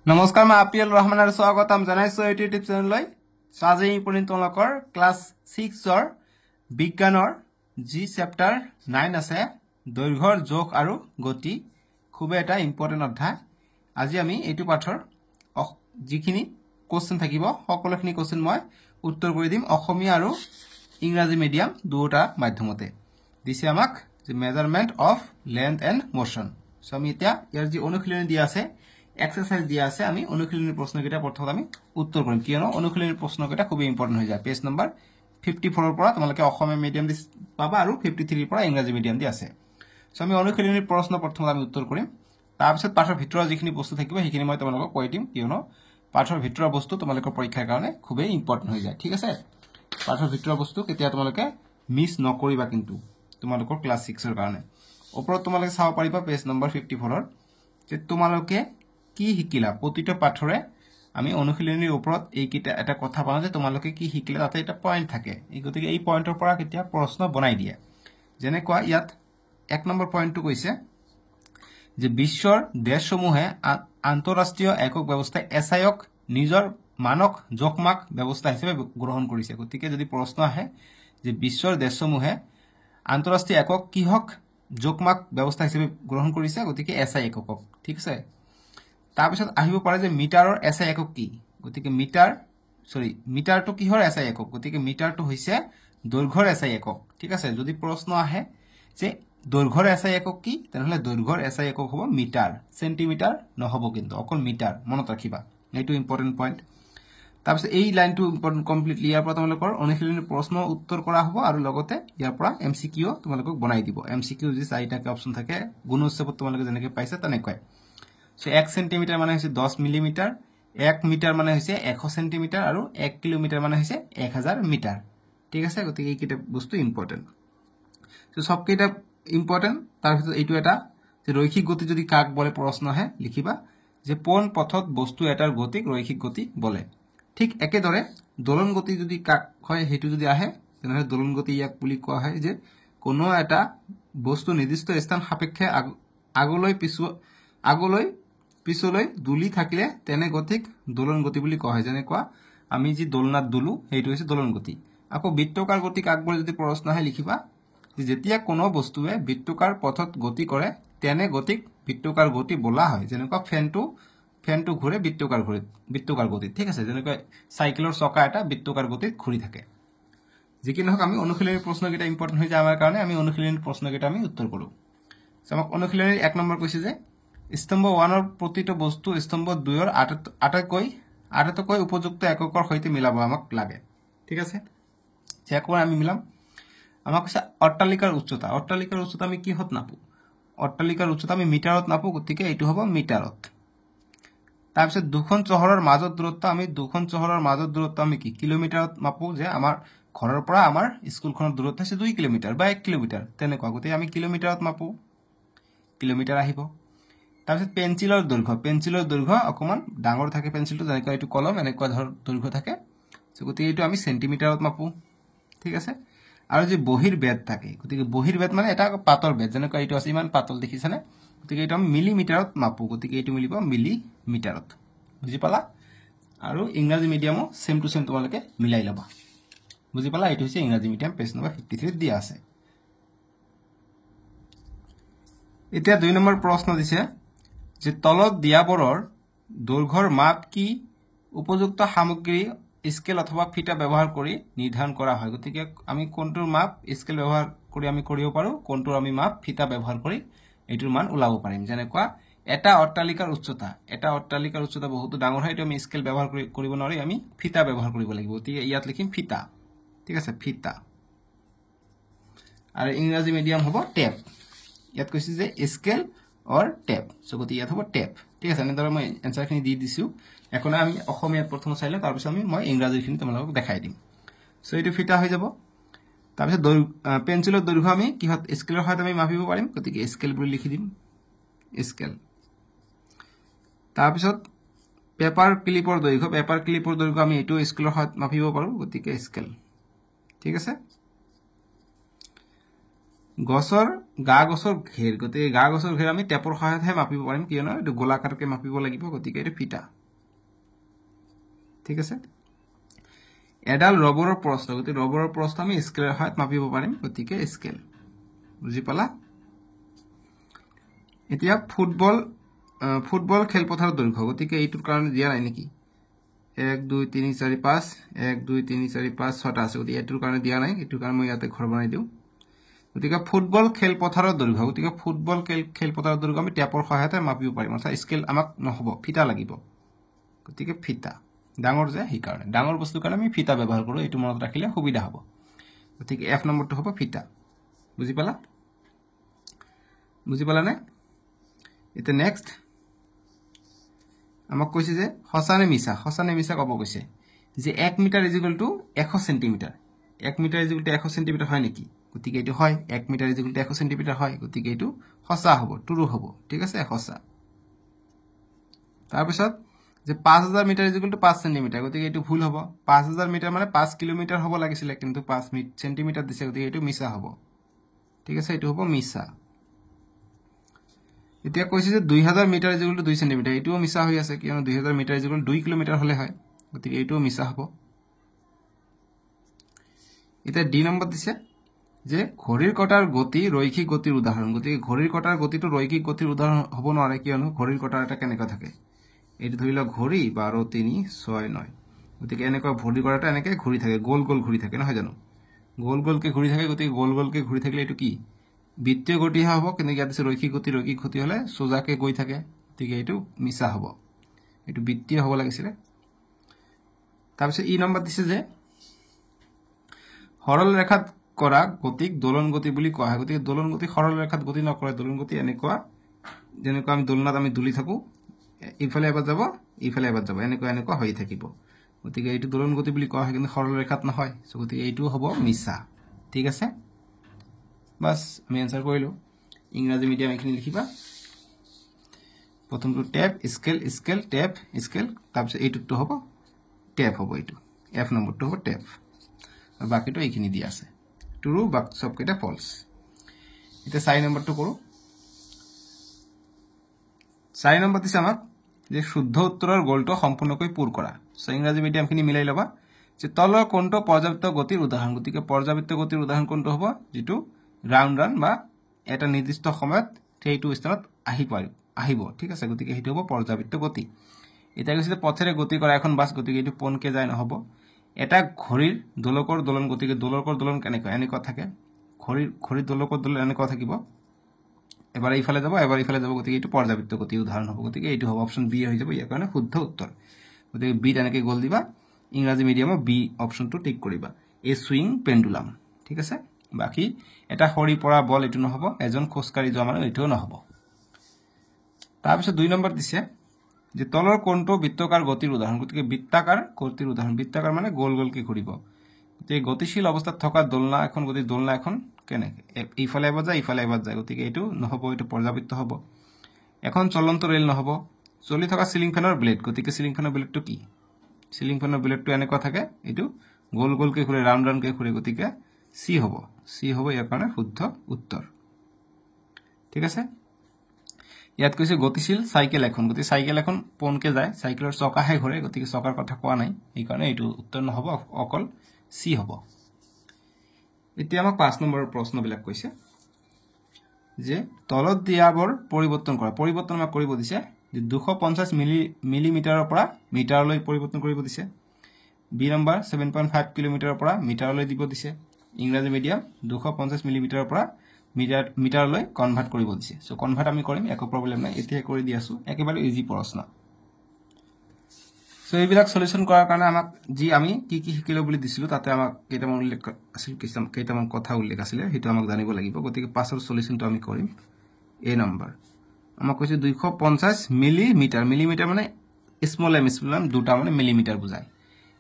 নমস্কাৰ মই আপিল ৰহমান আৰু স্বাগতম জনাইছো এই ইউটিউব চেনেললৈ আজি পঢ়িম তোমালোকৰ ক্লাছ 6 ৰ বিজ্ঞানৰ জি চেপ্টাৰ 9 আছে দৈৰ্ঘ্যৰ জোখ আৰু গতি খুব এটা ইম্পৰ্টেন্ট অধ্যায় আজি আমি এইটো পাঠৰ যিখিনি কোশ্চেন থাকিব সকলোখিনি কোশ্চেন মই উত্তৰ কৰি দিম অসমীয়া আৰু ইংৰাজী মিডিয়াম দুটা মাধ্যমতে দিছে আমাক যে measurement of length and motion so আমি এতিয়া ইয়াৰ যি অনুশীলনী দিয়া আছে एक्सरसाइज दिया আছে আমি অনুশীলনী প্ৰশ্নকেইটা প্ৰথমে আমি উত্তৰ কৰিম কিয়নো অনুশীলনী প্ৰশ্নকেইটা খুব ইম্পৰ্টেন্ট হৈ যায় পেজ নম্বৰ 54 ৰ পৰা তোমালোকে অসমীয়া মিডিয়াম দি পাবা আৰু 53 ৰ পৰা ইংৰাজী মিডিয়াম দি আছে সো আমি অনুশীলনী প্ৰশ্ন প্ৰথমে আমি উত্তৰ কৰিম তাৰ পিছত পাঠৰ ভিতৰৰ যিখিনি বস্তু থাকিব সেইখিনি মই তোমালোকক কৈ দিম কিয়নো পাঠৰ ভিতৰৰ বস্তু তোমালোকৰ পৰীক্ষাৰ কাৰণে খুব ইম্পৰ্টেন্ট হৈ যায় ঠিক আছে পাঠৰ ভিতৰৰ বস্তু কেতিয়া তোমালোকে মিস নকৰিবা কিন্তু তোমালোকৰ ক্লাস 6 ৰ কাৰণে ওপৰত তোমালোকে চাব পাৰিবা পেজ নম্বৰ 54 ৰ যে তোমালোকে কি শিকিলা প্ৰতিটো পাঠৰে আমি অনুশীলনীৰ ওপৰত এইকিটা এটা কথা পাওঁ যে তোমালোকে কি শিকিলা তাতে এটা পয়েন্ট থাকে এই গতিকে এই পয়েন্টৰ পৰা কেতিয়া প্ৰশ্ন বনাই দিয়ে যেনে কোৱা ইয়াত এক নম্বৰ পয়েন্টটো কৈছে যে বিশ্বৰ দেশসমূহে আন্তঃৰাষ্ট্ৰীয় একক ব্যৱস্থা এসআইক নিজৰ মানক জোখমাক ব্যৱস্থা হিচাপে গ্ৰহণ কৰিছে গতিকে যদি প্ৰশ্ন আহে যে বিশ্বৰ দেশসমূহে আন্তঃৰাষ্ট্ৰীয় একক কিহক জোখমাক ব্যৱস্থা হিচাপে গ্ৰহণ কৰিছে গতিকে এসআই এককক ঠিক আছে তাৰ পিছত আহিব পাৰে যে মিটাৰৰ এসআই একক কি গতিকে মিটাৰটো কিহৰ এসআই একক গতিকে মিটাৰটো হৈছে দৈৰ্ঘ্যৰ এসআই একক ঠিক আছে যদি প্ৰশ্ন আহে যে দৈৰ্ঘ্যৰ এসআই একক কি তেনেহলে দৈৰ্ঘ্যৰ এসআই একক হ'ব মিটাৰ সেন্টিমিটাৰ নহব কিন্তু অকল মিটাৰ মনত ৰাখিবা এইটো ইম্পৰ্টেন্ট পইণ্ট তাৰ পিছত এই লাইনটো ইম্পৰ্টেন্ট কমপ্লিটলি ইয়াৰ পৰা তোমালোকৰ অনুশীলনী প্ৰশ্ন উত্তৰ কৰা হ'ব আৰু লগতে ইয়াৰ পৰা এমসিকিউ তোমালোকক বনাই দিব এমসিকিউ যি চাৰিটাকে অপচন থাকে গুণোৎসৱত তোমালোকে যেনেকৈ পাইছে তেনেকৈ So 1 सेंटीमीटर माने হৈছে 10 মিলিমিটার 1 মিটার মানে হৈছে 100 সেন্টিমিটার আৰু 1 কিলোমিটাৰ মানে হৈছে 1000 মিটাৰ ঠিক আছে গতিকে এইটা বস্তু ইম্পৰ্টেন্ট সো সবকেইটা ইম্পৰ্টেন্ট তাৰ ভিতৰত এইটো এটা যে ৰৈখিক গতি যদি কাক বলে প্ৰশ্ন আহে লিখিবা যে কোন পথত বস্তু এটাৰ গতিক ৰৈখিক গতি বলে ঠিক একেদৰে দোলন গতি যদি কাক হয় হেতু যদি আহে তেনেহলে দোলন গতি ইয়াক বুলি কোৱা হয় যে কোনো এটা বস্তু নিৰ্দিষ্ট স্থান সাপেক্ষে আগলৈ পিছলৈ দুলি থাকিলে তেনে গতিক দোলন গতি বুলি কোৱা হয় যেনে কোৱা আমি যি দোলনাত দুলু হেইটো হৈছে দোলন গতি আকৌ বৃত্তাকাৰ গতি কাক বলে যদি প্ৰশ্ন আহে লিখিবা যে যেতিয়া কোনো বস্তুৱে বৃত্তাকাৰ পথত গতি কৰে তেনে গতিক বৃত্তাকাৰ গতি বলা হয় যেনে কোৱা ফেনটো ঘূৰে বৃত্তাকাৰ গতি ঠিক আছে যেনে কোৱা সাইকেলৰ চকা এটা বৃত্তাকাৰ গতিত ঘূৰি থাকে যিকি নহক আমি অনুশীলনী প্ৰশ্নকেইটা ইম্পৰ্টেন্ট হৈ যায় আমাৰ কাৰণে আমি অনুশীলনী প্ৰশ্নকেইটা আমি উত্তৰ কৰো আমাক অনুশীলনীৰ 1 নম্বৰ কৈছে যে স্তম্ভ 1 ৰ প্ৰতিটো বস্তু স্তম্ভ 2 ৰ আটাতকৈ উপযুক্ত এককৰ সৈতে মিলাব আমাক লাগে ঠিক আছে চেকৰ আমি মিলাম আমাক কৈছে অট্টালিকাৰ উচ্চতা আমি কিহত নাপো অট্টালিকাৰ উচ্চতা আমি মিটাৰত নাপো গতিকে এইটো হ'ব মিটাৰত তাৰ পিছত দুখন চহৰৰ মাজৰ দূৰত্ব আমি কি কিলোমিটাৰত মাপো যে আমাৰ ঘৰৰ পৰা আমাৰ স্কুলখনৰ দূৰত্ব হৈছে 2 কিলোমিটাৰ বা 1 কিলোমিটাৰ তেনেকুৱা গতিকে আমি কিলোমিটাৰত মাপো কিলোমিটাৰ আহিব তাৰপিছত পেন্সিলৰ দৈৰ্ঘ্য অকমান ডাঙৰ থাকে পেন্সিলটো যেনেকৈ এইটো কলম এনেকুৱা ধৰ দৈৰ্ঘ্য থাকে গতিকে এইটো আমি সেন্টিমিটাৰত মাপো ঠিক আছে আৰু যে বহিৰ বেদ থাকে গতিকে বহিৰ বেদ মানে এটা পাতল বেদ যেনেকৈ এইটো আছে ইমান পাতল দেখিছানে গতিকে এইটো আমি মিলিমিটাৰত মাপো গতিকে এইটো মিলিব মিলিমিটাৰত বুজি পালা আৰু ইংৰাজী মিডিয়ামো সেম টু সেম তোমালোকে মিলাই লবা বুজি পালা এইটো হৈছে ইংৰাজী মিডিয়াম পেজ নম্বৰ 53 দিয়া আছে এতিয়া 2 নম্বৰ প্ৰশ্ন দিছে যে তলত দিয়াবোৰৰ দৈৰ্ঘ্যৰ মাপ কি উপযুক্ত সামগ্ৰী স্কেল অথবা ফিটা ব্যৱহাৰ কৰি নিৰ্ধাৰণ কৰা হয় গতিকে আমি কোনটোৰ মাপ স্কেল ব্যৱহাৰ কৰি আমি কৰিব পাৰো কোনটোৰ আমি মাপ ফিটা ব্যৱহাৰ কৰি এইটোৰ মান উলাব পাৰিম যেনে কোৱা এটা অট্টালিকাৰ উচ্চতা বহুত ডাঙৰ হয় এটো আমি স্কেল ব্যৱহাৰ কৰিব নোৱাৰি আমি ফিটা ব্যৱহাৰ কৰিব লাগিব গতিকে ইয়াত লিখিম ফিটা ঠিক আছে ফিটা আৰু ইংৰাজী মিডিয়াম হ'ব টেপ ইয়াত কৈছে যে স্কেল or টেপ সো গতি ইয়াত হ'ব টেপ ঠিক আছে এনেদৰে মই এনসাৰখিনি দি দিছো এখন আমি অসমীয়াত প্ৰথম চাইলে তাৰ পিছত মই ইংৰাজীখিনি তোমালোকক দেখাই দিম সো এইটো ফিটা হৈ যাব তাৰ পিছত পেন্সিলৰ দৈৰ্ঘ্য আমি কিহত স্কেলৰ সহায়ত আমি মাপিব পাৰিম গতিকে স্কেল বুলি লিখি দিম তাৰ পিছত পেপাৰ ক্লিপৰ দৈৰ্ঘ্য আমি এইটো স্কেলৰ সহায়ত মাপিব পাৰো গতিকে স্কেল ঠিক আছে গছৰ ঘেৰ গতিকে গছৰ ঘেৰ আমি টেপৰ সহায়তহে মাপিব পাৰিম কিয়নো এটো গোলাকাৰকে মাপিব লাগিব গতিকে এটো ফিটা ঠিক আছে এডাল ৰবৰৰ প্ৰস্থ গতি ৰবৰৰ প্ৰস্থ আমি স্কেলৰ সহায়ত মাপিব পাৰিম গতিকে স্কেল বুজি পালা এতিয়া ফুটবল খেলপথাৰৰ দৈৰ্ঘ্য গতিকে এইটোৰ কাৰণে দিয়া নাই নেকি 1 2 3 4 5 1 2 3 4 5 6টা আছে গতিকে এইটোৰ কাৰণে দিয়া নাই এইটোৰ কাৰণে মই ইয়াতে ঘৰ বনাই দিওঁ গতিকে ফুটবল খেলপথাৰৰ দৈৰ্ঘ্য গতিকে ফুটবল খেলপথাৰৰ দৈৰ্ঘ্য আমি টেপৰ সহায়তে মাপিব পাৰিম অৰ্থাৎ স্কেল আমাক নহব ফিটা লাগিব গতিকে ফিটা ডাঙৰ যে এই কাৰণে ডাঙৰ বস্তুৰ কাৰণে আমি ফিটা ব্যৱহাৰ কৰো এইটো মনত ৰাখিলে সুবিধা হ'ব গতিকে এফ নম্বৰটো হ'ব ফিটা বুজি পালা নে এটা নেক্সট আমাক কৈছে যে হসানে মিছা কব কৈছে যে 1 মিটাৰ = 100 সেন্টিমিটাৰ 1 মিটাৰ = 100 সেন্টিমিটাৰ হয় নেকি গতিকে এটো হয় 1 মিটাৰ = 100 সেন্টিমিটাৰ হয় গতিকে এটো হসা হ'ব ট্ৰু হ'ব ঠিক আছে হসা তাৰ পিছত যে 5000 মিটাৰ = 5 সেন্টিমিটাৰ গতিকে এটো ভুল হ'ব 5000 মিটাৰ মানে 5 কিলোমিটাৰ হ'ব লাগিছিল কিন্তু 5 সেন্টিমিটাৰ দিছে গতিকে এটো মিছা হ'ব ঠিক আছে এটো হ'ব মিছা এতিয়া কৈছে যে 2000 মিটাৰ = 2 সেন্টিমিটাৰ এটোও মিছা হৈ আছে কিয়নো 2000 মিটাৰ = 2 কিলোমিটাৰ হলে হয় গতিকে এটোও মিছা হ'ব এটা ডি নম্বৰ দিছে যে ঘড়ীৰ কটাৰ গতি ৰৈখিক গতিৰ উদাহৰণ গতিকে ঘড়ীৰ কটাৰ গতিটো ৰৈখিক গতিৰ উদাহৰণ হ'ব নোৱাৰে কিয়নো ঘড়ীৰ কটাৰ এটা কেনেকা থাকে এইটো ধৰিলা ঘড়ী 12 3 6 9 গতিকে এনেকা ঘড়ীৰ কটাটা এনেকে ঘূৰি থাকে গোল গোল ঘূৰি থাকে নহয় জানো গোল গোলকে ঘূৰি থাকে গতিকে গোল গোলকে ঘূৰি থাকিলে এটো কি বৃত্তীয় গতি হ'ব কিন্তু ইয়াত আছে ৰৈখিক গতি হলে সোজাকে গৈ থাকে গতিকে এটো মিছা হ'ব এটো বৃত্তীয় হ'ব লাগিছিল তাৰপিছত ই নম্বৰ দিছে যে সৰল ৰেখাত কৰা গতিক দোলন গতি বুলি কোৱা হয় গতিকে দোলন গতি সৰল ৰেখাত গতি নকৰে দোলন গতি এনেকুৱা যেনেকুৱা আমি দোলনাত আমি দুলি থাকো ইফালে এবাৰ যাব এনেকুৱা হৈ থাকিব গতিকে এইটো দোলন গতি বুলি কোৱা হয় কিন্তু সৰল ৰেখাত নহয় সো গতিকে এইটো হ'ব মিছা ঠিক আছে বাস আমি আনসার কৰিলো ইংৰাজী মিডিয়াম এখিনি লিখিবা প্ৰথমটো ট্যাব স্কেল ট্যাব স্কেল তাৰপিছত এইটো হ'ব ট্যাব হ'ব এইটো এফ নম্বৰটো হ'ব ট্যাব আৰু বাকিটো এইখিনি দিয়া আছে ট্ৰু বা সব কেটা ফলস এটা 4 নম্বৰটো কৰো 4 নম্বৰ দিছে আমাক যে শুদ্ধ উত্তৰৰ গোলটো সম্পূৰ্ণকৈ পূৰ কৰা সো ইংৰাজী মিডিয়াম খিনি মিলাই লবা যে তলৰ কোনটো পৰ্যাপ্ত গতিৰ উদাহৰণ গতিকে পৰ্যাপ্ত গতিৰ উদাহৰণ কোনটো হ'ব যেটো ৰাউন্ড ৰান বা এটা নিৰ্দিষ্ট সময়ত সেইটো স্থানত আহিব ঠিক আছে গতিকে হেতু হ'ব পৰ্যাপ্ত গতি এটা কৈছে পথেৰে গতি কৰা এখন বাস গতিকে এটো পোনকে যায় নহব এটা ঘড়ীৰ দোলকৰ দোলন গতিকে দোলকৰ দোলন এনেকুৱা থাকে ঘড়ীৰ দোলকৰ দোলন এনেকুৱা থাকিব এবাৰ ইফালে যাব গতিকে এটো পৰ্যাপ্ত গতি উদাহৰণ হ'ব গতিকে এটো হ'ব অপচন বি হৈ যাব ইয়াৰ কাৰণে শুদ্ধ উত্তৰ গতিকে বি এনেকৈ গল দিবা ইংৰাজী মিডিয়ামত বি অপচনটো টিক কৰিবা এ সুইং পেন্ডুলাম ঠিক আছে বাকি এটা হৰি পৰা বল এটো নহব এজন খোজকাৰি যোৱা মানে এটো নহব তাৰপিছত 2 নম্বৰ দিছে যে তলৰ কোনটো বৃত্তাকাৰ গতিৰ উদাহৰণ গতিকে বৃত্তাকাৰ গতিৰ উদাহৰণ বৃত্তাকাৰ মানে গোল গোলকে ঘূৰিব গতিকে গতিশীল অৱস্থাত থকা দোলনা এখন কেনেকে ইফালে এবাৰ যায় গতিকে এটো নহব এটো পৰ্যাপ্ত হ'ব এখন চলন্ত ৰেল নহব চলি থকা সিলিং ফেনৰ ব্লেড গতিকে সিলিং ফেনৰ ব্লেডটো কি সিলিং ফেনৰ ব্লেডটো এনেকুৱা থাকে এটো গোল গোলকে ঘূৰে ৰাউন্ড ৰাউন্ডকে ঘূৰে গতিকে সি হ'ব ইয়াৰ কাৰণে শুদ্ধ উত্তৰ ঠিক আছে ইয়াত কৈছে গতিশীল সাইকেল এখন গতি সাইকেল এখন পোনকে যায় সাইকেলৰ চকাহে ঘূৰে গতিকে চকাৰ কথা কোৱা নাই এই কাৰণে এইটো উত্তৰ নহব অকল সি হ'ব এতিয়া আমাক 5 নম্বৰৰ প্ৰশ্নবিলাক কৈছে যে তলত দিয়াবৰ পৰিৱৰ্তন আমাক কৰিব দিছে যে 250 মিলিমিটাৰৰ পৰা মিটাৰলৈ পৰিৱৰ্তন কৰিব দিছে বি নম্বৰ 7.5 কিলোমিটাৰৰ পৰা মিটাৰলৈ দিব দিছে ইংৰাজী মিডিয়াম 250 মিলিমিটাৰৰ পৰা মিটাৰলৈ কনভাৰ্ট কৰিব দিছে সো কনভাৰ্ট আমি কৰিম একো প্ৰবলেম নাই এতিয়া কৰি দি আছো একেবাৰে ইজি প্ৰশ্ন সো এইবিলাক সলিউশন কৰাৰ কাৰণে আমাক যি আমি কি শিকিলো বুলি দিছিলো তাতে আমাক কেইটামান উল্লেখ আছিল কেইটামান কথা উল্লেখ আছিল হেতু আমাক জানিব লাগিব গতিকে পাছৰ সলিউশনটো আমি কৰিম এ নম্বৰ আমাক কৈছে 250 মিলিমিটাৰ মানে স্মল এম দুটা মানে মিলিমিটাৰ বুজায়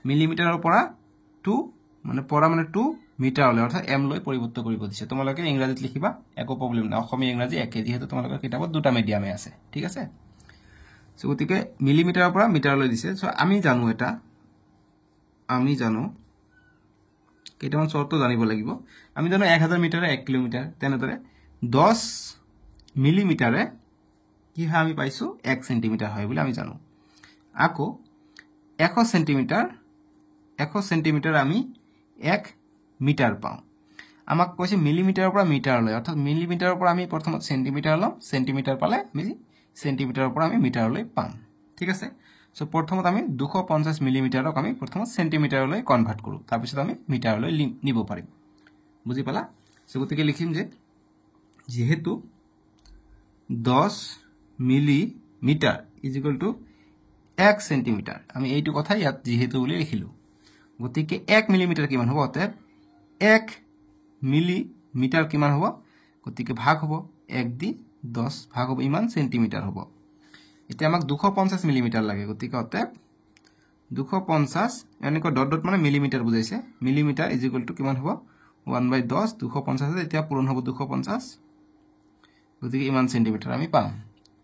মিলিমিটাৰৰ পৰা 2 মানে 2 মিটাৰলৈ অৰ্থাৎ এম লৈ পৰিৱৰ্তন কৰিব দিছে তোমালোকে ইংৰাজীত লিখিবা একো প্ৰবলেম নাই অসমীয়া ইংৰাজী একে যেহেতু তোমালোকৰ কিতাপত দুটা মিডিয়ামে আছে ঠিক আছে সো গতিকে মিলিমিটাৰৰ পৰা মিটাৰলৈ দিছে সো আমি জানো কেইটামান চৰ্ত জানিব লাগিব আমি জানো 1000 মিটাৰে 1 কিলোমিটাৰ তেনেদৰে 10 মিলিমিটাৰে কি হয় আমি পাইছো 1 সেন্টিমিটাৰ হয় বুলি আমি জানো আকৌ 100 সেন্টিমিটাৰ আমি 1 মিটাৰ পাওঁ আমাক কৈছে মিলিমিটাৰৰ পৰা মিটাৰলৈ অৰ্থাৎ মিলিমিটাৰৰ পৰা আমি প্ৰথমত সেন্টিমিটাৰ লম সেন্টিমিটাৰ পালে আমি সেন্টিমিটাৰৰ পৰা আমি মিটাৰলৈ পাম ঠিক আছে সো প্ৰথমত আমি 250 মিলিমিটাৰক আমি প্ৰথমত সেন্টিমিটাৰলৈ কনভাৰ্ট কৰো তাৰ পিছত আমি মিটাৰলৈ নিব পাৰিম বুজি পালা সো গতিকে লিখিম যে যেহেতু 10 মিলিমিটাৰ = 1 সেন্টিমিটাৰ আমি এইটো কথা ইয়াত যেহেতু বুলি লিখিলো গতিকে 1 মিলিমিটাৰ কিমান হ'ব অতএব 1 মিলিমিটাৰ কিমান হ'ব গতিকে ভাগ হ'ব 1 দি 10 ভাগ হ'ব ইমান সেন্টিমিটাৰ হ'ব এতিয়া আমাক 250 মিলিমিটাৰ লাগে গতিকে অতএব 250 এনেকৈ ডট ডট মানে মিলিমিটাৰ বুজাইছে মিলিমিটাৰ = কিমান হ'ব 1/10 250 এতিয়া পূৰণ হ'ব 250 গতিকে ইমান সেন্টিমিটাৰ আমি পাম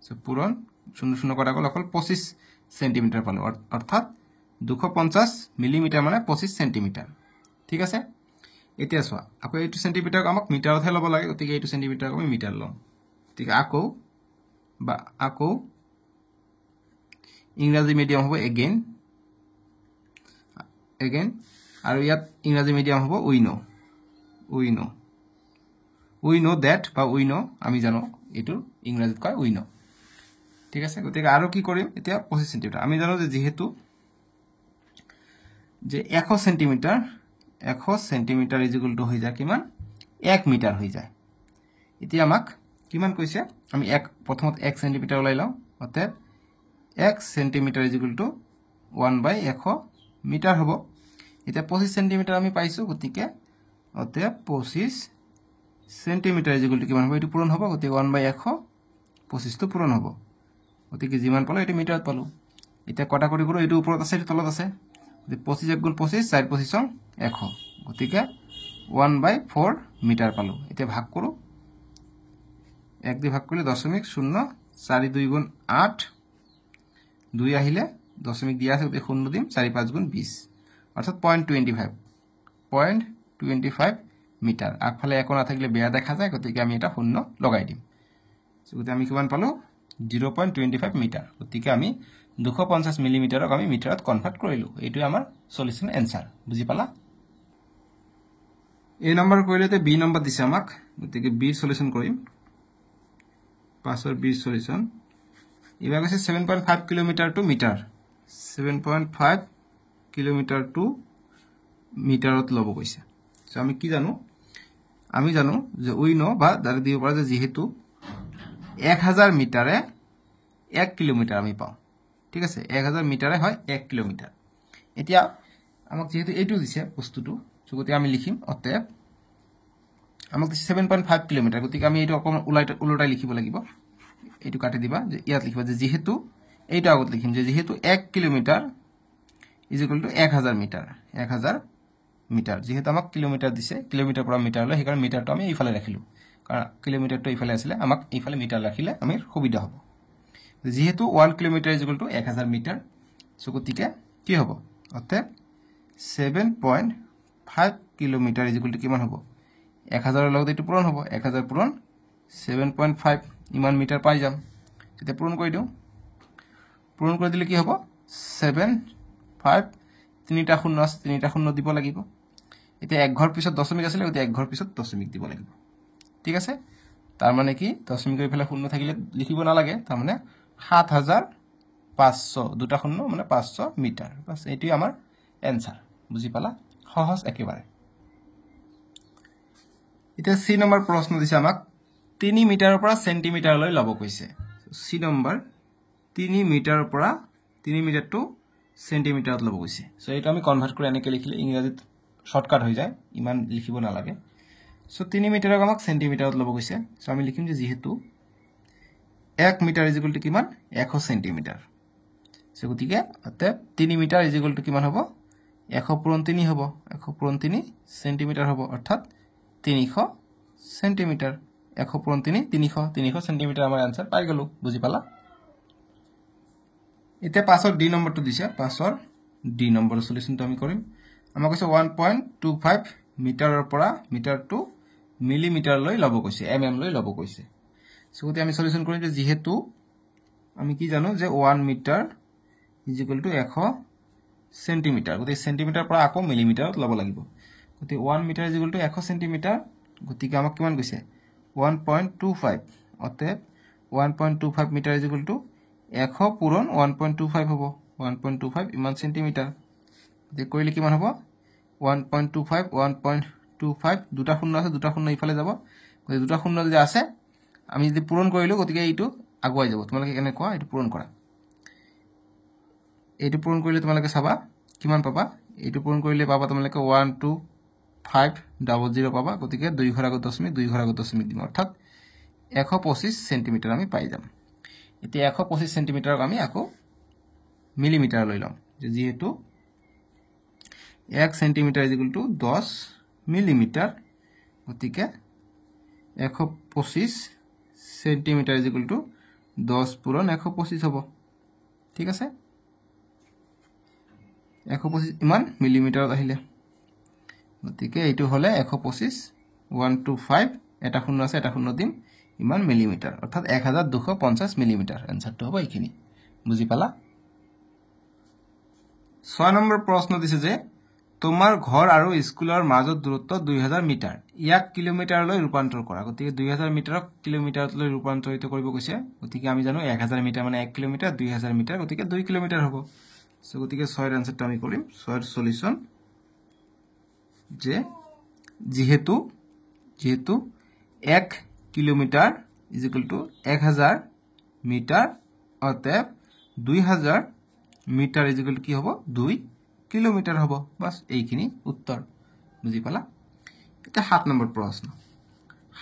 সো পূৰণ 00 কৰা গ'ল অকল 25 সেন্টিমিটাৰ পালো অৰ্থাৎ 250 মিলিমিটাৰ মানে 25 সেন্টিমিটাৰ ঠিক আছে এতিয়া চোৱা আকৌ এইটো সেন্টিমিটাৰক আমাক মিটাৰতহে ল'ব লাগে গতিকে এইটো সেন্টিমিটাৰক আমি মিটাৰ লম ঠিক আকৌ ইংৰাজী মিডিয়াম হ'ব এগেইন আৰু ইয়াত ইংৰাজী মিডিয়াম হ'ব উই নো দ্যাট বা উই নো আমি জানো এটো ইংৰাজীত কয় উই নো ঠিক আছে গতিকে আৰু কি কৰিম এতিয়া 25 সেন্টিমিটাৰ আমি জানো যে যেহেতু যে 100 সেন্টিমিটাৰ = হৈ যায় কিমান 1 মিটাৰ হৈ যায় এতিয়া আমাক কিমান কৈছে আমি প্ৰথমত 1 সেন্টিমিটাৰ ওলাই লওঁ অতএব 1 সেন্টিমিটাৰ = 1/100 মিটাৰ হ'ব এতিয়া 25 সেন্টিমিটাৰ আমি পাইছো গতিকে অতএব 25 সেন্টিমিটাৰ = কিমান হ'ব এটো পূৰণ হ'ব গতিকে 1/100 25 টো পূৰণ হ'ব গতিকে যিমান পালো এটো মিটাৰত পালো এতিয়া কটা কৰি গলো এটো ওপৰত আছে এটো তলত আছে 25 * 25 4 25 100 গতিকে 1/4 মিটাৰ পালো এতিয়া ভাগ কৰো 1 দি ভাগ কৰিলে 0.0 4 2 * 8 2 আহিলে দশমিক দিয়া আছে 0 দিম 4 5 * 20 অৰ্থাৎ 0.25 মিটাৰ আগফালে একো না থাকিলে বেয়া দেখা যায় গতিকে আমি এটা 0 লগাই দিম গতিকে আমি কিমান পালো 0.25 মিটাৰ গতিকে আমি 250 মিলিমিটাৰক আমি মিটাৰত কনভাৰ্ট কৰিলো এইটো আমাৰ সলিউশন এনসাৰ বুজি পালা এই নম্বৰ কৰিলেতে বি নম্বৰ দিছে আমাক গতিকে বি সলিউশন কৰিম পাছৰ বি সলিউশন ইবা কৈছে 7.5 kilometre to metre 7.5 kilometre to মিটাৰত লব কৈছে সো আমি কি জানো আমি জানো যে উই নো বা দাঁড়ে দিব পাৰা যে যেহেতু 1000 মিটারে 1 কিলোমিটার আমি পাও ঠিক আছে 1000 মিটারে হয় 1 কিলোমিটার এতিয়া আমাক যেহেতু এইটো দিছে বস্তুটো গতি আমি লিখিম অতএব আমাক 7.5 কিলোমিটার গতিকে আমি এইটো অকমান উল্টাই লিখিব লাগিব এইটো কাটি দিবা যে ইয়াত লিখিবা যে যেহেতু এইটো আগত লিখিম যে যেহেতু 1 কিলোমিটার = 1000 মিটার 1000 মিটার যেহেতু আমাক কিলোমিটার দিছে কিলোমিটার পৰা মিটাৰলৈ হেকাৰ মিটাৰটো আমি এইফালে ৰাখিলো কাৰণ কিলোমিটাৰটো এইফালে আছিল আমাক এইফালে মিটাৰ ৰাখিলে আমি সুবিধা হ'ব যেহেতু 1 কিলোমিটাৰ = 1000 মিটাৰ সো গতিকে কি হ'ব অতএব 7.5 কিলোমিটাৰ = কিমান হ'ব 1000 ৰ লগত এটো পূৰণ হ'ব 1000 পূৰণ 7.5 ইমান মিটাৰ পাই যাম তেতিয়া পূৰণ কৰি দিও পূৰণ কৰি দিলে কি হ'ব 7.5 তিনিটা শূন্য দিব লাগিব এতিয়া এক ঘৰ পিছত দশমিক আছিল গতি এক ঘৰ পিছত দশমিক দিব লাগিব ঠিক আছে তাৰ মানে কি দশমিক কৰি ফেলে শূন্য থাকিলে লিখিব না লাগে তাৰ মানে 7500 দুটা শূন্য মানে 500 মিটাৰ বাস এটি আমাৰ এনসাৰ বুজি পালা সহজ একেবাৰে এতিয়া সি নম্বৰ প্ৰশ্ন দিছে আমাক 3 মিটাৰৰ পৰা সেন্টিমিটাৰলৈ লব কৈছে সি নম্বৰ 3 মিটাৰৰ পৰা 3 মিটাৰ টু সেন্টিমিটাৰত লব কৈছে সো এটা আমি কনভাৰ্ট কৰি এনেকৈ লিখিলে ইংৰাজীত শৰ্টকাট হৈ যায় ইমান লিখিব না লাগে সো 3 মিটাৰক আমাক সেন্টিমিটাৰত লব কৈছে সো আমি লিখিম যে যেহেতু 1 মিটাৰ = কিমান 100 সেন্টিমিটাৰ সো গতিকে অতএব 3 মিটাৰ = কিমান হ'ব 100 পূৰণ 3 হ'ব 100 পূৰণ 3 সেন্টিমিটাৰ হ'ব অৰ্থাৎ 300 সেন্টিমিটাৰ 100 পূৰণ 3 300 সেন্টিমিটাৰ আমাৰ আনসাৰ পাই গলো বুজি পালা এতিয়া পাছৰ ডি নম্বৰটো দিছে পাছৰ ডি নম্বৰ সলিউশনটো আমি কৰিম আমাক কৈছে 1.25 মিটাৰৰ পৰা মিটাৰ টু মিলিমিটাৰ লৈ লব কৈছে এমএম লৈ লব কৈছে সো গতি আমি সলিউশন কৰিম যেহেতু আমি কি জানো যে 1 মিটাৰ = 100 সেন্টিমিটাৰ গতিকে সেন্টিমিটাৰ পৰা আকৌ মিলিমিটাৰত ল'ব লাগিব গতিকে 1 metre is equal to 100 centimetre গতিকে আমাক কিমান কৈছে 1.25 অতএব 1.25 মিটাৰ ইজ ইকুৱেল টু 100 পূৰণ 1.25 হ'ব 1.25 ইমান সেন্টিমিটাৰ গতিকে কৰিলে কিমান হ'ব 1.25 দুটা শূন্য আছে দুটা শূন্য ইফালে যাব গতিকে দুটা শূন্য যদি আছে আমি যদি পূৰণ কৰিলো গতিকে এইটো আগুৱাই যাব তোমালোকে কেনে কোৱা এইটো পূৰণ কৰা এইটো পূৰণ কৰিলে তোমালোকে চাবা কিমান পাবা এইটো পূৰণ কৰিলে পাবা তোমালোকে 12500 পাবা গতিকে 2 ঘৰ আগত দশমিক 2 ঘৰ আগত দশমিক দিম অৰ্থাৎ 125 সেন্টিমিটাৰ আমি পাই যাম এতিয়া 125 সেন্টিমিটাৰক আমি আকৌ মিলিমিটাৰ লৈ লম যেহেতু 1 centimetre is equal two 10 millimetre গতিকে 125 সেন্টিমিটাৰ ইজ ইকুৱেল টু 10 পূৰণ 125 হ'ব ঠিক আছে 125 ইমান মিলিমিটাৰত আহিলে গতিকে এইটো হলে 125 125 এটা শূন্য আছে এটা শূন্য দিম ইমান মিলিমিটাৰ অৰ্থাৎ 1250 মিলিমিটাৰ আনসাৰটো হ'ব এইখিনি বুজি পালা 6 নম্বৰ প্ৰশ্ন দিছে যে তোমাৰ ঘৰ আৰু স্কুলৰ মাজত দূৰত্ব 2000 মিটাৰ ইয়াক কিলোমিটাৰলৈ ৰূপান্তৰ কৰা গতিকে 2000 মিটাৰক কিলোমিটাৰলৈ ৰূপান্তৰিত কৰিব কৈছে গতিকে আমি জানো 1000 মিটাৰ মানে 1 কিলোমিটাৰ 2000 মিটাৰ গতিকে 2 কিলোমিটাৰ হ'ব সো গতিকে 6 এৰ আনসাৰটা আমি কৰিম 6 এর সলিউশন যে যেহেতু 1 kilometre is equal to 1000 metre অতএব 2000 মিটার ইজ ইকুয়াল টু কি হ'ব 2 কিলোমিটার হ'ব বাস এইখিনি উত্তৰ বুজি পালা এটা 7 নম্বৰ প্ৰশ্ন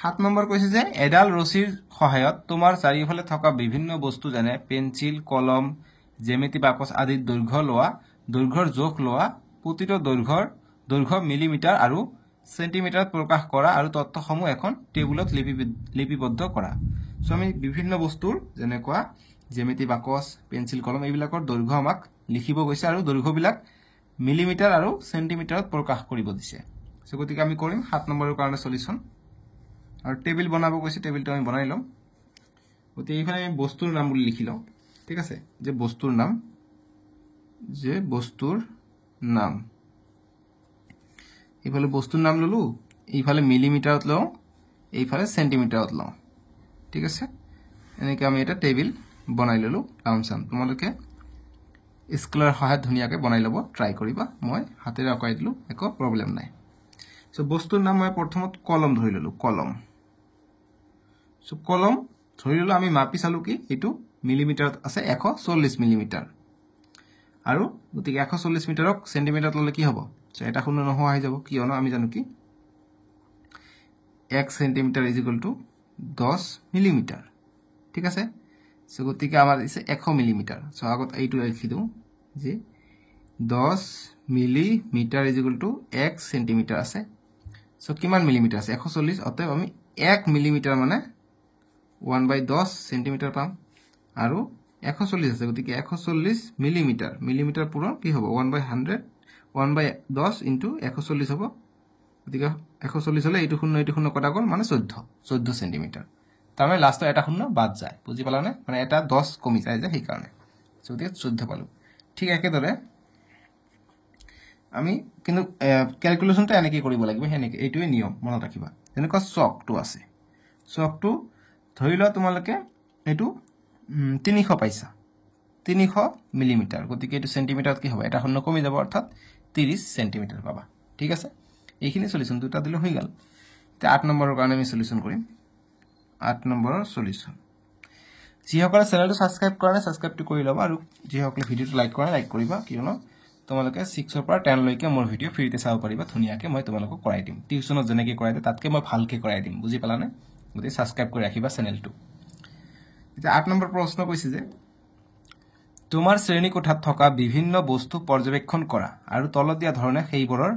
7 নম্বৰ কৈছে যে এডাল ৰছীৰ সহায়ত তোমাৰ চাৰিওফালে থকা বিভিন্ন বস্তু যেনে পেন্সিল কলম জ্যামিতি বাকস আদিৰ দৈৰ্ঘ্যৰ জোখ লোৱা প্ৰতিটো দৈৰ্ঘ্য মিলিমিটাৰ আৰু সেন্টিমিটাৰত প্ৰকাশ কৰা আৰু তথ্যসমূহ এখন টেবুলত লিপিবদ্ধ কৰা সো আমি বিভিন্ন বস্তুৰ যেনে কোৱা জ্যামিতি বাকস পেন্সিল কলম এইবিলাকৰ দৈৰ্ঘ্য আমাক লিখিব গৈছে আৰু দৈৰ্ঘ্যবিলাক মিলিমিটাৰ আৰু সেন্টিমিটাৰত প্ৰকাশ কৰিব দিছে সো গতিকে আমি কৰিম 7 নম্বৰৰ কাৰণে সলিউশন আৰু টেবিল বনাব কৈছে টেবিলটো আমি বনাই লম গতিকে এইফালে আমি বস্তুৰ নাম বুলি লিখি লম ঠিক আছে যে বস্তুৰ নাম এইফালে বস্তুৰ নাম ললো এইফালে মিলিমিটাৰত লও এইফালে সেন্টিমিটাৰত লও ঠিক আছে এনেকৈ আমি এটা টেবিল বনাই ললো কামচাম তোমালোকে স্কেলৰ সহায়ত ধুনিয়াকৈ বনাই লব ট্ৰাই কৰিবা মই হাতেৰে আঁকাই দিলো একো প্ৰবলেম নাই সো বস্তুৰ নাম মই প্ৰথমত কলম ধৰি ললো কলম সো কলম ধৰি ললো আমি মাপি চালো কি এটো মিলিমিটাৰত আছে 140 মিলিমিটাৰ আৰু গতিকে 140 মিটাৰক সেন্টিমিটাৰত ললে কি হ'ব সো এটা শূন্য নহোৱা হৈ যাব কি হনো আমি জানো কি 1 centimetre is equal two 10 millimetre ঠিক আছে সো গতিকে আমাৰ আছে 100 মিলিমিটাৰ সো আগত এইটো লিখি দিও যে 10 millimetre is equal two 1 centimetre আছে সো কিমান মিলিমিটাৰ আছে 140 অতএব আমি 1 মিলিমিটাৰ মানে 1/10 সেন্টিমিটাৰ পাম আৰু 140 আছে গতিকে 140 মিলিমিটাৰ পূৰণ কি হ'ব 1/100 1/10 ইনটু 140 হ'ব গতিকে 140 হলে এইটো শূন্য কটা গল মানে 14 সেন্টিমিটাৰ তাৰমানে লাষ্টৰ এটা শূন্য বাদ যায় বুজি পালানে মানে এটা 10 কমি যায় যে সেই কাৰণে গতিকে 14 পালো ঠিক একেদৰে আমি কিন্তু ক্যালকুলেশনটা এনেকৈ কৰিব লাগিব হেনেকৈ এইটোৱে নিয়ম মনত ৰাখিবা যেনেকৈ চকটো আছে চকটো ধৰি লোৱা তোমালোকে এইটো 300 পাইছা 300 মিলিমিটাৰ গতিকে এইটো সেন্টিমিটাৰত কি হ'ব এটা শূন্য কমি যাব অৰ্থাৎ 30 সেন্টিমিটাৰ পাবা ঠিক আছে এইখিনি সলিউশন দুটা দিলে হৈ গল তে 8 নম্বৰৰ কাৰণে আমি সলিউশন কৰিম 8 নম্বৰৰ সলিউশন যিসকলে চেনেলটো সাবস্ক্ৰাইব কৰা নাই সাবস্ক্ৰাইবটো কৰি লবা আৰু যিসকলে ভিডিওটো লাইক কৰা লাইক কৰিবা কিয়নো তোমালোকে 6 ৰ পৰা 10 লৈকে মোৰ ভিডিও ফ্ৰীতে চাব পাৰিবা ধুনিয়াকে মই তোমালোকক কৰাই দিম টিউচনত যেনেকৈ কৰাই দিম তাতকে মই ভালকে কৰাই দিম বুজি পালানে গতি সাবস্ক্ৰাইব কৰি ৰাখিবা চেনেলটো এটা 8 নম্বৰ প্ৰশ্ন কৈছে যে তোমাৰ শ্ৰেণী কোঠাত থকা বিভিন্ন বস্তু পৰ্যবেক্ষণ কৰা আৰু তলত দিয়া ধৰণে সেইবোৰৰ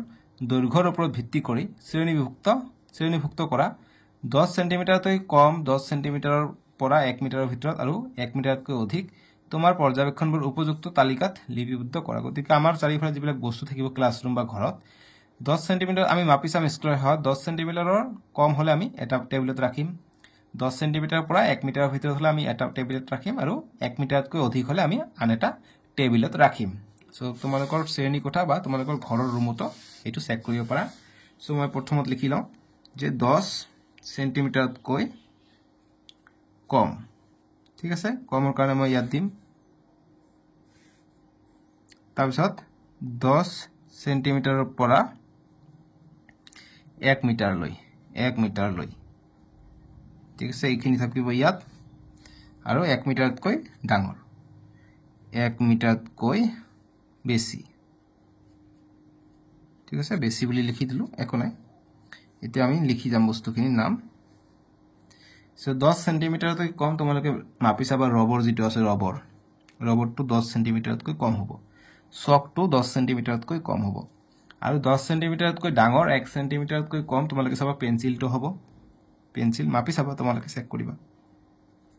দৈৰ্ঘ্যৰ ওপৰত ভিত্তি কৰি শ্ৰেণীভুক্ত কৰা 10 সেন্টিমিটাৰতকৈ কম 10 সেন্টিমিটাৰৰ পৰা 1 মিটাৰৰ ভিতৰত আৰু 1 মিটাৰতকৈ অধিক তোমাৰ পৰ্যবেক্ষণবোৰ উপযুক্ত তালিকাত লিপিবদ্ধ কৰা গতিকে আমাৰ চাৰিফালে যিবিলাক বস্তু থাকিব ক্লাছৰুম বা ঘৰত 10 সেন্টিমিটাৰ আমি মাপি চাম স্কেলৰ সহায়ত 10 সেন্টিমিটাৰৰ কম হলে আমি এটা টেবুলত ৰাখিম 10 সেন্টিমিটাৰৰ পৰা 1 মিটাৰৰ ভিতৰত হলে আমি এটা টেবুলত ৰাখিম আৰু 1 মিটাৰতকৈ অধিক হলে আমি আন এটা টেবুলত ৰাখিম সো তোমালোকৰ শ্ৰেণী কোঠা বা তোমালোকৰ ঘৰৰ ৰুমতো এইটো চেক কৰিব পাৰা সো মই প্ৰথমত লিখি লওঁ যে 10 সেন্টিমিটাৰতকৈ কম ঠিক আছে কমৰ কাৰণে মই ইয়াত দিম তাৰপিছত 10 সেন্টিমিটাৰৰ পৰা 1 মিটাৰ লৈ ঠিক আছে এইখিনি থাকিব ইয়াত আৰু 1 মিটাৰতকৈ ডাঙৰ 1 মিটাৰতকৈ বেছি ঠিক আছে বেছি বুলি লিখি দিলো একো নাই এতিয়া আমি লিখি যাম বস্তুখিনিৰ নাম সো 10 সেন্টিমিটাৰতকৈ কম তোমালোকে মাপি চাবা ৰবৰ যেটো আছে ৰবৰটো 10 সেন্টিমিটাৰতকৈ কম হ'ব চকটো 10 সেন্টিমিটাৰতকৈ কম হ'ব আৰু 10 সেন্টিমিটাৰতকৈ ডাঙৰ 1 সেন্টিমিটাৰতকৈ কম তোমালোকে চাবা পেন্সিলটো হ'ব পেন্সিল মাপি চাবা তোমালোকে চেক কৰিবা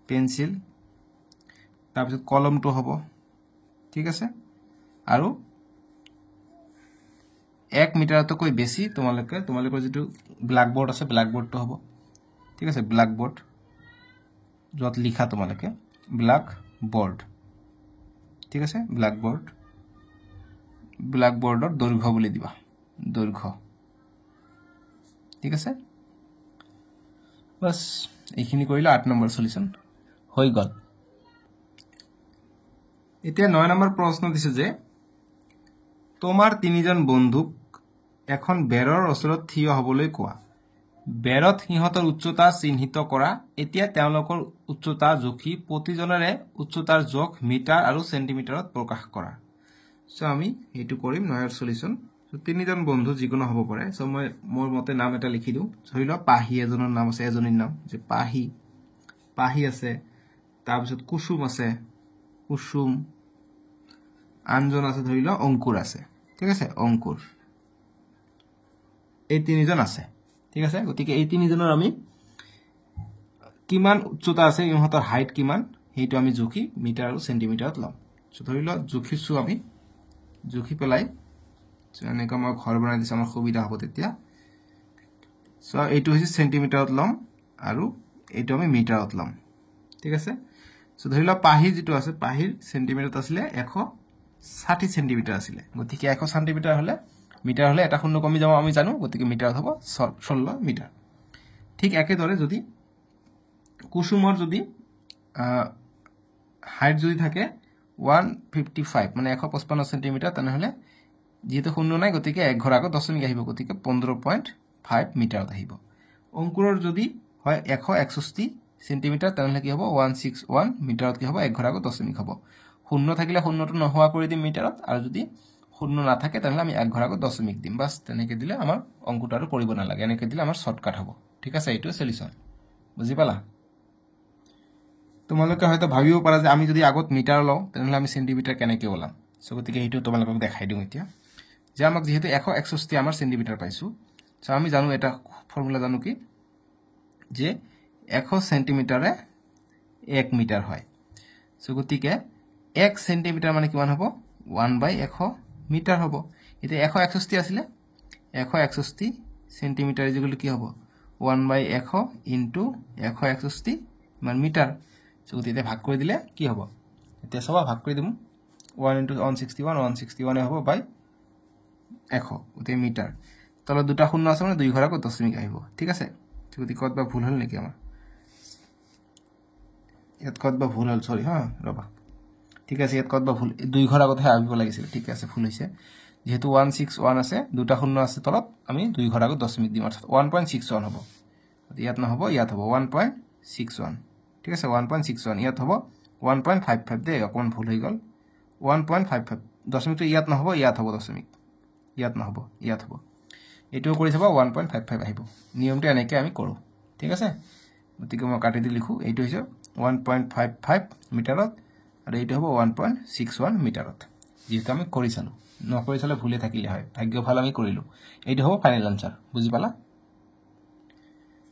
পেন্সিল তাৰপিছত কলমটো হ'ব ঠিক আছে আৰু 1 মিটাৰতকৈ বেছি তোমালোকৰ যেটো ব্ল্যাকবোৰ্ড আছে ব্ল্যাকবোৰ্ডটো হ'ব ঠিক আছে ব্ল্যাকবোৰ্ড যত লিখা তোমালোকে ব্ল্যাকবোৰ্ড ঠিক আছে ব্ল্যাকবোৰ্ডৰ দৈৰ্ঘ্য বুলি দিবা দৈৰ্ঘ্য ঠিক আছে বাস এইখিনি কৰিলা 8 নম্বৰ সলিউশন হৈ গল এতিয়া 9 নম্বৰ প্ৰশ্ন দিছে যে তোমাৰ তিনিজন বন্ধুক এখন বেৰৰ ওচৰত থিয় হ'বলৈ কোৱা বেৰত সিহঁতৰ উচ্চতা চিহ্নিত কৰা এতিয়া তেওঁলোকৰ উচ্চতা জোখি প্ৰতিজনৰে উচ্চতাৰ জোখ মিটাৰ আৰু সেন্টিমিটাৰত প্ৰকাশ কৰা সো আমি এইটো কৰিম 9 সলিউশন সো তিনিজন বন্ধু যিকোনো হ'ব পাৰে সো মই মোৰ মতে নাম এটা লিখি দিও ধৰিলো পাহি এজনৰ নাম আছে এজনীৰ নাম যে পাহি আছে তাৰপিছত কুসুম আছে কুসুম আনজন আছে ধৰিলো অংকুৰ আছে ঠিক আছে অংকুৰ এই তিনিজন আছে ঠিক আছে গতিকে এই তিনিজনৰ আমি কিমান উচ্চতা আছে ইহঁতৰ হাইট কিমান হেইটো আমি জুখি মিটাৰ আৰু সেন্টিমিটাৰত লম সো ধৰিলো জুখিছো আমি জুখি পেলাই এনেকা মই ঘৰ বনাই দিছ আমাৰ সুবিধা হ'ব তেতিয়া সো এইটো হৈছে সেন্টিমিটাৰত লম আৰু এইটো আমি মিটাৰত লম ঠিক আছে সো ধৰিলো পাহি যেটো আছে পাহিৰ সেন্টিমিটাৰত আছিল 160 সেন্টিমিটাৰ আছিল গতিকে 100 সেন্টিমিটাৰ হলে মিটাৰ হলে এটা শূন্য কমি যাব আমি জানো গতিকে মিটাৰত হ'ব 16 মিটাৰ ঠিক একেদৰে যদি কুসুমৰ যদি হাইট যদি থাকে 155 মানে 155 সেন্টিমিটাৰ তেনেহলে যেহেতু শূন্য নাই গতিকে এক ঘৰ আগত দশমিক আহিব গতিকে 15.5 মিটাৰত আহিব অংকুৰৰ যদি হয় 161 সেন্টিমিটাৰ তেনেহলে কি হ'ব 161 মিটাৰত কি হ'ব এক ঘৰ আগত দশমিক হ'ব শূন্য থাকিলে শূন্যটো নহোৱা কৰি দিম মিটাৰত আৰু যদি শূন্য না থাকে তাহলে আমি এক ঘৰ আগত দশমিক দিম বাস তেনেকে দিলে আমাৰ অংকটো আৰু কৰিব না লাগে এনেকে দিলে আমাৰ শর্টকাট হ'ব ঠিক আছে এইটো সলিউশন বুজি পালা তোমালোকে হয়তো ভাবিব পাৰা যে আমি যদি আগত মিটাৰ লওঁ তেনেহলে আমি সেন্টিমিটাৰ কেনেকৈ ওলাম সো গতিকে এইটো তোমালোকক দেখাই দিম এতিয়া যে আমাক যেহেতু 161 আমাৰ সেন্টিমিটাৰ পাইছো সো আমি জানো এটা ফৰ্মুলা জানো কি যে 100 সেন্টিমিটাৰে 1 মিটাৰ হয় সো গতিকে 1 সেন্টিমিটাৰ মানে কিমান হ'ব 1/100 মিটাৰ হ'ব এতিয়া 161 আছিল 161 সেন্টিমিটাৰ যেগুলো কি হ'ব 1/100 ইনটু 161 মান মিটাৰ সো গতিকে ভাগ কৰি দিলে কি হ'ব এতিয়া সবা ভাগ কৰি দিম 1 ইনটু 161 হ'ব বাই 100 গতিকে মিটাৰ তলত দুটা শূন্য আছে মানে দুই ঘৰ আগত দশমিক আহিব ঠিক আছে সো গতিকে কতবা ভুল হল নেকি আমাৰ ইয়াত কতবা ভুল হল সৰি হা ৰবা ঠিক আছে ইয়াত কতবা ভুল দুই ঘৰ আগত আহিব লাগিছিল ঠিক আছে ভুল হৈছে যেহেতু 161 আছে দুটা শূন্য আছে তলত আমি দুই ঘৰ আগত দশমিক দিম অৰ্থাৎ 1.61 হ'ব ইয়াত নহব ইয়াত হ'ব 1.61 ঠিক আছে 1.61 ইয়াত হ'ব 1.55 দে অকমান ভুল হৈ গল 1.55 দশমিকটো ইয়াত নহব ইয়াত হ'ব দশমিক ইয়াত নহব ইয়াত হ'ব এটো কৰি চাবা 1.55 আহিব নিয়মটো এনেকৈ আমি কৰো ঠিক আছে গতিকে মই কাটি দি লিখো এইটো হৈছে 1.55 মিটাৰত আৰু এইটো হ'ব 1.61 মিটাৰত যেটা আমি কৰি চালো নকৰি চালে ভুলে থাকিলে হয় ভাগ্য ভাল আমি কৰিলো এইটো হ'ব ফাইনাল আনসাৰ বুজি পালা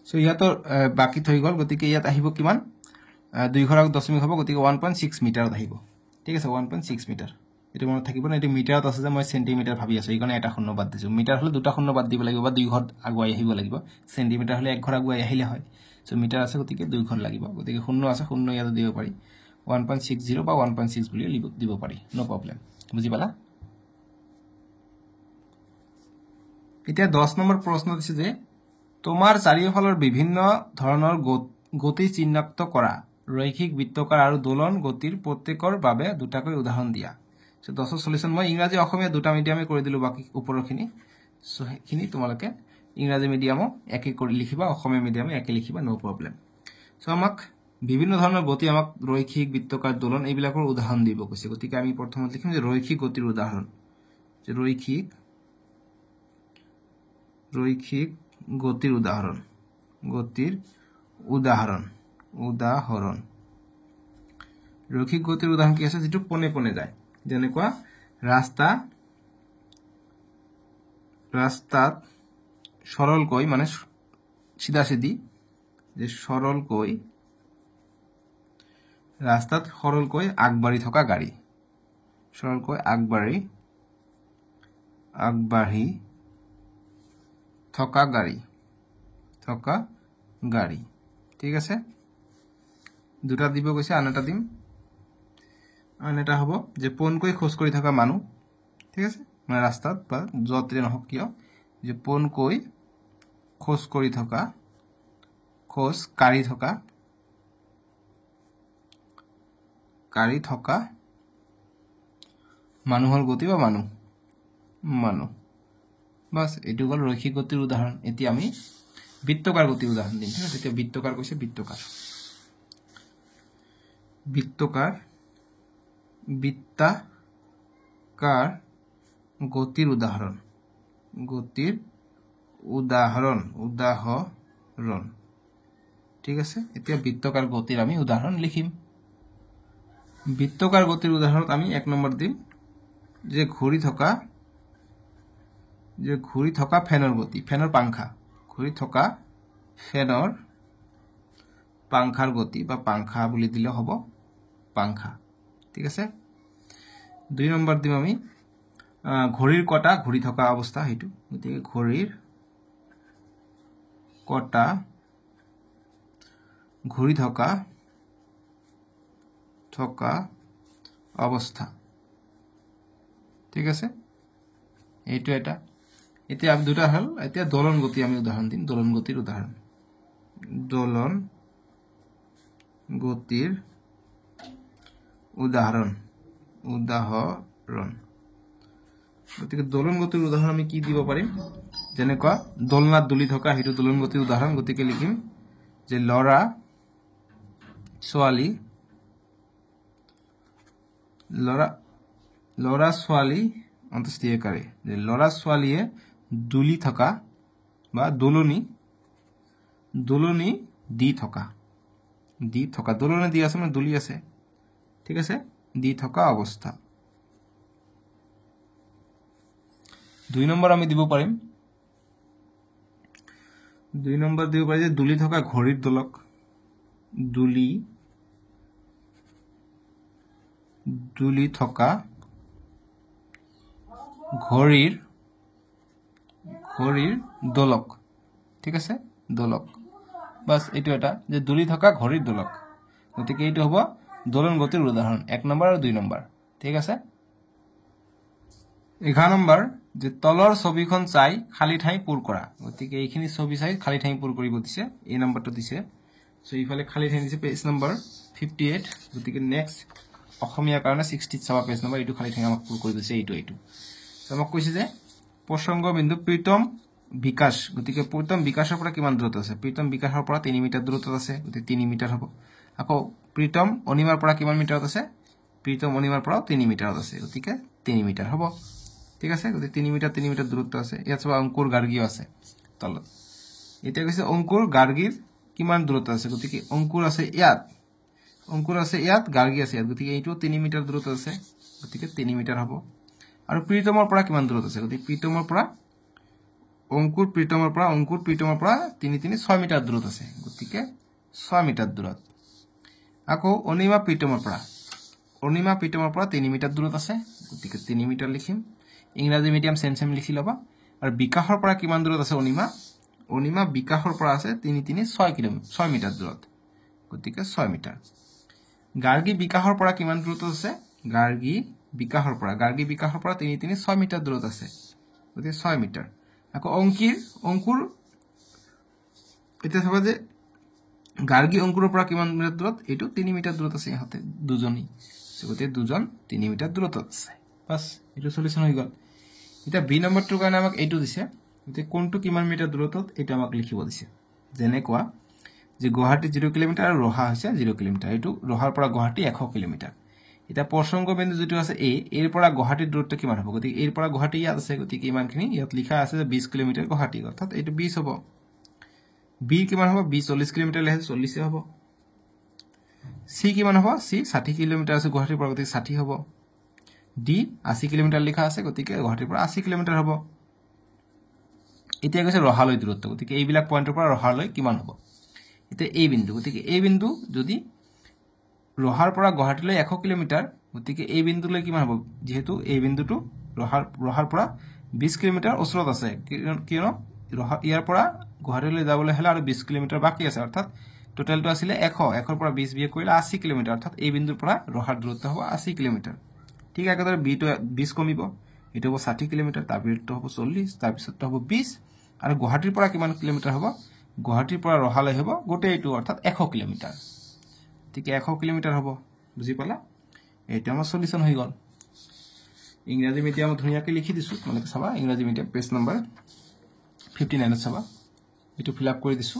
সো ইয়াতৰ বাকি থৈ গল গতিকে ইয়াত আহিব কিমান দুই ঘৰ আগত দশমিক হ'ব গতিকে 1.6 মিটাৰত আহিব ঠিক আছে 1.6 মিটাৰ এটো মনত থাকিব না এটো মিটাৰত আছে যে মই সেন্টিমিটাৰ ভাবি আছো এইকাৰণে এটা শূন্য বাদ দিছো মিটাৰ হলে দুটা শূন্য বাদ দিব লাগিব বা দুই ঘৰ আগুৱাই আহিব লাগিব সেন্টিমিটাৰ হলে এক ঘৰ আগুৱাই আহিলে হয় সো মিটাৰ আছে গতিকে দুই ঘৰ লাগিব গতিকে শূন্য আছে শূন্য ইয়াত দিব পাৰি 1.60 বা 1.6 বুলি দিব পাৰি নো প্ৰবলেম বুজি পালা এতিয়া 10 নম্বৰ প্ৰশ্ন দিছে যে তোমাৰ চাৰিওফালৰ বিভিন্ন ধৰণৰ গতি চিহ্নিত কৰা ৰৈখিক বৃত্তাকাৰ আৰু দোলন গতিৰ প্ৰত্যেকৰ বাবে দুটাকৈ উদাহৰণ দিয়া সো 10 সলিউশন মই ইংৰাজী অসমীয়া দুটা মিডিয়ামে কৰি দিলো বাকি ওপৰখিনি সো হেখিনি তোমালোকে ইংৰাজী মিডিয়ামো একে কৰি লিখিবা অসমীয়া মিডিয়ামে একে লিখিবা নো প্ৰবলেম সো আমাক বিভিন্ন ধৰণৰ গতি আমাক ৰৈখিক বৃত্তাকাৰ দোলন এইবিলাকৰ উদাহৰণ দিব কৈছে গতিকে আমি প্ৰথমতে লিখিম যে ৰৈখিক গতিৰ উদাহৰণ যে ৰৈখিক গতিৰ উদাহৰণ ৰৈখিক গতিৰ উদাহৰণ কি আছে যেটো পনে পনে যায় যেনেকুৱা ৰাস্তাত সৰলকৈ মানে সিধা সিধি যে সৰলকৈ ৰাস্তাত সৰলকৈ আগবাঢ়ি থকা গাড়ী সৰলকৈ আগবাঢ়ি থকা গাড়ী ঠিক আছে দুটা দিব কৈছে আন এটা দিম আন এটা হ'ব যে পোনকৈ খোজ কৰি থকা মানুহ ঠিক আছে মানে ৰাস্তাত বা যত্ৰে নহক কিয় যে পোনকৈ খোজ কাঢ়ি থকা মানুহৰ গতি বা মানুহ বাস এটো গল ৰৈখিক গতিৰ উদাহৰণ এতিয়া আমি বৃত্তাকাৰ গতিৰ উদাহৰণ দিম ঠিক আছে এতিয়া বৃত্তাকাৰ কৈছে বৃত্তাকাৰ গতিৰ উদাহৰণ ঠিক আছে এতিয়া বৃত্তাকাৰ গতিৰ আমি উদাহৰণ লিখিম বৃত্তাকাৰ গতিৰ উদাহৰণত আমি 1 নম্বৰ দিম যে ঘূৰি থকা ফেনৰ গতি ফেনৰ পাংখা ঘূৰি থকা ফেনৰ পাংখাৰ গতি বা পাংখা বুলি দিলে হ'ব পাংখা ঠিক আছে 2 নম্বৰ দিম আমি ঘড়ীৰ কটা ঘূৰি থকা অৱস্থা হেতু গতিকে ঘড়ীৰ কটা ঘূৰি থকা অৱস্থা ঠিক আছে এইটো এটা এতিয়া আমি দুটা হল এতিয়া দোলন গতি আমি উদাহৰণ দিম দোলন গতিৰ উদাহৰণ গতিকে দোলন গতিৰ উদাহৰণ আমি কি দিব পাৰিম যেনেকুৱা দোলনাত দুলি থকা হেতু দোলন গতিৰ উদাহৰণ গতিকে লিখিম যে লৰা ছোৱালী অন্তস্থিকাৰে যে লৰা ছোৱালীয়ে দুলি থকা বা দোলনি দি থকা দোলনি দি আছে মানে দুলি আছে ঠিক আছে দি থকা অৱস্থা 2 নম্বৰ আমি দিব পাৰিম 2 নম্বৰ দিব পাৰি যে দুলি থকা ঘড়ীৰ দোলক দুলি থকা ঘড়ীৰ দোলক ঠিক আছে দোলক বাস এইটো এটা যে দুলি থকা ঘড়ীৰ দোলক গতিকে এইটো হ'ব দোলন গতিৰ উদাহৰণ 1 নম্বৰ আৰু 2 নম্বৰ ঠিক আছে 11 নম্বৰ যে তলৰ ছবিখন চাই খালি ঠাই পূৰ কৰা গতিকে এইখিনি ছবি চাই খালি ঠাই পূৰ কৰিব দিছে এই নম্বৰটো দিছে সো ইফালে খালি ঠাই দিছে পেজ নম্বৰ 58 গতিকে নেক্সট অসমীয়া কাৰণে 60 চাবা পেজ নম্বৰ এইটো খালি ঠাই আমাক পূৰ কৰি দিছে এইটো আমাক কৈছে যে প্ৰসংগ বিন্দু প্ৰীতম বিকাশ গতিকে প্ৰীতম বিকাশৰ পৰা কিমান দূৰত্ব আছে প্ৰীতম বিকাশৰ পৰা 3 মিটাৰ দূৰত্বত আছে গতিকে 3 মিটাৰ হ'ব আকৌ প্ৰীতম অনিমাৰ পৰা কিমান মিটাৰত আছে প্ৰীতম অনিমাৰ পৰা 3 মিটাৰত আছে গতিকে 3 মিটাৰ হ'ব ঠিক আছে গতিকে 3 মিটাৰ দূৰত্ব আছে ইয়াত সব অংকুৰ গাৰ্গীও আছে তলত এটা কৈছে অংকুৰ গাৰ্গীৰ কিমান দূৰত্ব আছে গতিকে অংকুৰ আছে ইয়াত গাৰ্গী আছে ইয়াত গতিকে এইটো 3 মিটাৰ দূৰত্ব আছে গতিকে 3 মিটাৰ হ'ব আৰু প্ৰীতমৰ পৰা কিমান দূৰত আছে গতিকে প্ৰীতমৰ পৰা অংকুৰ প্ৰীতমৰ পৰা 3 6 মিটাৰ দূৰত আছে গতিকে 6 মিটাৰ দূৰত আকৌ অনিমা প্ৰীতমৰ পৰা 3 মিটাৰ দূৰত আছে গতিকে 3 মিটাৰ লিখিম ইংৰাজী মিডিয়াম সেম লিখি লবা আৰু বিকাশৰ পৰা কিমান দূৰত আছে অনিমা বিকাশৰ পৰা আছে 6 মিটাৰ দূৰত গতিকে 6 মিটাৰ গাৰ্গী বিকাশৰ পৰা কিমান দূৰত আছে গাৰ্গী বিকাশৰ পৰা 6 মিটাৰ দূৰত আছে গতিকে 6 মিটাৰ আকৌ অংকুৰ এতিয়া চাবা যে গাৰ্গী অংকুৰৰ পৰা কিমান মিটাৰ দূৰত এইটো 3 মিটাৰ দূৰত আছে ইহঁতে দুজনী গতিকে দুজন 3 মিটাৰ দূৰত আছে বাস এইটো সলিউশন হৈ গল এটা বি নম্বৰটোৰ কাৰণে আমাক এইটো দিছে গতিকে কোনটো কিমান মিটাৰ দূৰত এটা আমাক লিখিব দিছে যেনে কোৱা যে গুৱাহাটী 0 কিলোমিটাৰ আৰু ৰহা হৈছে 0 কিলোমিটাৰ এইটো ৰহাৰ পৰা গুৱাহাটী 100 কিলোমিটাৰ এটা প্ৰসংগ বিন্দু যেটো আছে এৰ পৰা গুৱাহাটীৰ দূৰত্ব কিমান হ'ব গতিকে এৰ পৰা গুৱাহাটী ইয়াত আছে গতিকে ইমানখিনি ইয়াত লিখা আছে যে 20 কিলোমিটাৰ গুৱাহাটী অৰ্থাৎ এইটো 20 হ'ব বি কিমান হ'ব 20 40 কিলোমিটাৰ লেহে 40 হ'ব সি কিমান হ'ব সি 60 কিলোমিটাৰ আছে গুৱাহাটীৰ পৰা গতিকে 60 হ'ব ডি 80 কিলোমিটাৰ লিখা আছে গতিকে গুৱাহাটীৰ পৰা 80 কিলোমিটাৰ হ'ব এতিয়া কৈছে ৰহালৈ দূৰত্ব গতিকে এইবিলাক পইণ্টৰ পৰা ৰহালৈ কিমান হ'ব এতিয়া এই বিন্দু গতিকে এই বিন্দু যদি ৰহাৰ পৰা গুৱাহাটীলৈ 100 কিলোমিটাৰ গতিকে এই বিন্দুলৈ কিমান হ'ব যেহেতু এই বিন্দুটো ৰহাৰ পৰা 20 কিলোমিটাৰ ওচৰত আছে কিয়নো ইয়াৰ পৰা গুৱাহাটীলৈ যাবলৈ হলে আৰু 20 কিলোমিটাৰ বাকি আছে অৰ্থাৎ টোটালটো আছিল 100 100 পৰা 20 বিয়োগ কৰিলে 80 কিলোমিটাৰ অৰ্থাৎ এই বিন্দুৰ পৰা ৰহাৰ দূৰত্ব হ'ব 80 কিলোমিটাৰ ঠিক একেদৰে বি টো 20 কমিব এটো হ'ব 60 কিলোমিটাৰ তাৰ পিছতো হ'ব 40 তাৰ পিছতো হ'ব 20 আৰু গুৱাহাটীৰ পৰা কিমান কিলোমিটাৰ হ'ব গুৱাহাটীৰ পৰা ৰহালৈ হ'ব গোটেই এইটো অৰ্থাৎ 100 কিলোমিটাৰ ঠিক 100 কিলোমিটাৰ হ'ব বুজি পালা এইটো আমাৰ সলিউশন হৈ গল ইংৰাজী মিডিয়াম ধুনিয়াকৈ লিখি দিছো মানে চাবা ইংৰাজী মিডিয়াম পেজ নম্বৰ 59 চাবা এটো ফিল আপ কৰি দিছো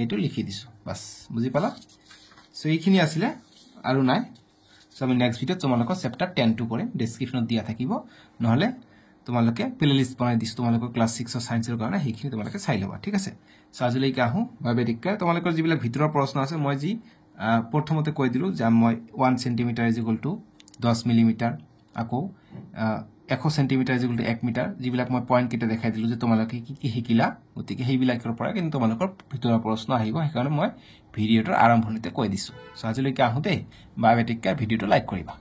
এইটো লিখি দিছো বাস বুজি পালা সো এইখিনি আছিল আৰু নাই সো আমি নেক্সট ভিডিওত তোমালোকৰ চেপ্টাৰ 10 টো কৰিম ডেসক্ৰিপচনত দিয়া থাকিব নহলে তোমালোকে প্লেলিস্ট বনাই দিছো তোমালোকৰ ক্লাস 6 অৰ সায়েন্সৰ কাৰণে সেইখিনি তোমালোকে চাই লবা ঠিক আছে সো আজিলৈকে আহো বাবেদিককাৰ তোমালোকৰ যিবিলাক ভিতৰৰ প্ৰশ্ন আছে মই যি প্ৰথমতে কৈ দিলো যে মই 1 সেন্টিমিটাৰ = 10 মিলিমিটাৰ আকৌ 100 সেন্টিমিটাৰ = 1 মিটাৰ যিবিলাক মই পইণ্ট কেইটা দেখাই দিলো যে তোমালোকে কি শিকিলা গতিকে সেইবিলাকৰ পৰা কিন্তু তোমালোকৰ ভিতৰৰ প্ৰশ্ন আহিব সেইকাৰণে মই ভিডিওটোৰ আৰম্ভণিতে কৈ দিছো সো আজিলৈকে আহোতে বাবেদিককাৰ ভিডিওটো লাইক কৰিবা